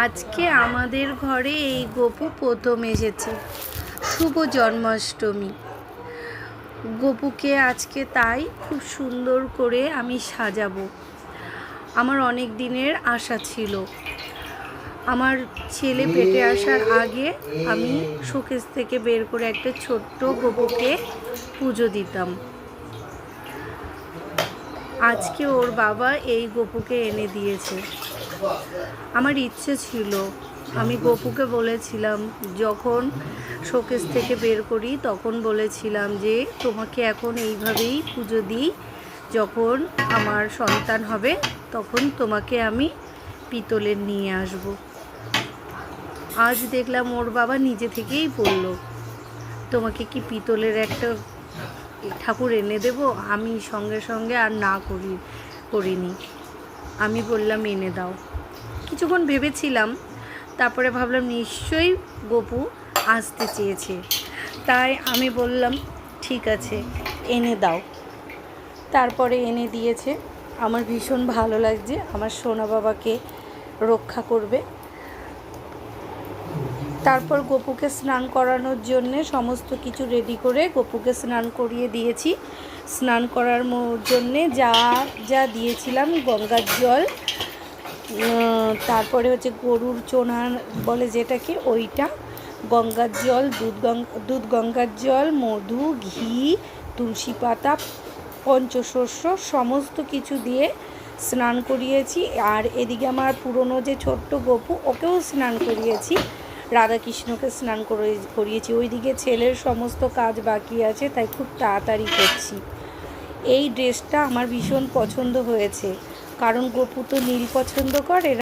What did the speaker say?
আজকে আমাদের ঘরে এই গপু প্রথম এসেছে। শুভ জন্মাষ্টমী। গপুকে আজকে তাই খুব সুন্দর করে আমি সাজাবো। আমার অনেক দিনের আশা ছিল। আমার ছেলে পেটে আসার আগে আমি শোকেস থেকে বের করে একটা ছোট্ট গপুকে পুজো দিতাম। আজকে ওর বাবা এই গপুকে এনে দিয়েছে। আমার ইচ্ছে ছিল, আমি গপুকে বলেছিলাম, যখন শোকেস থেকে বের করি তখন বলেছিলাম যে তোমাকে এখন এইভাবেই পুজো দিই, যখন আমার সন্তান হবে তখন তোমাকে আমি পিতলের নিয়ে আসব। আজ দেখলাম ওর বাবা নিজে থেকেই বলল, তোমাকে কি পিতলের একটা ঠাকুর এনে দেব? আমি সঙ্গে সঙ্গে আর না করিনি। আমি বললাম এনে দাও। কিছুক্ষণ ভেবেছিলাম, তারপরে ভাবলাম নিশ্চয়ই গপু আসতে চেয়েছে, তাই আমি বললাম ঠিক আছে এনে দাও। তারপরে এনে দিয়েছে। আমার ভীষণ ভালো লাগছে, আমার সোনা বাবাকে রক্ষা করবে। তারপর গপুকে স্নান করানোর জন্যে সমস্ত কিছু রেডি করে গপুকে স্নান করিয়ে দিয়েছি। স্নান করার জন্যে যা যা দিয়েছিলাম, গঙ্গার জল, তারপরে হচ্ছে গরুর চোনা বলে যেটাকে, ওইটা, গঙ্গার জল, দুধ গঙ্গার জল, মধু, ঘি, তুলসী পাতা, পঞ্চশস্য সমস্ত কিছু দিয়ে স্নান করিয়েছি। আর এদিকে আমার পুরনো যে ছোট্ট গপু, ওকেও স্নান করিয়েছি, রাধাকৃষ্ণকে স্নান করিয়েছি। ওইদিকে ছেলের সমস্ত কাজ বাকি আছে, তাই খুব তাড়াতাড়ি করছি। এই ড্রেসটা আমার ভীষণ পছন্দ হয়েছে, কারণ গপু তো নীল পছন্দ করে।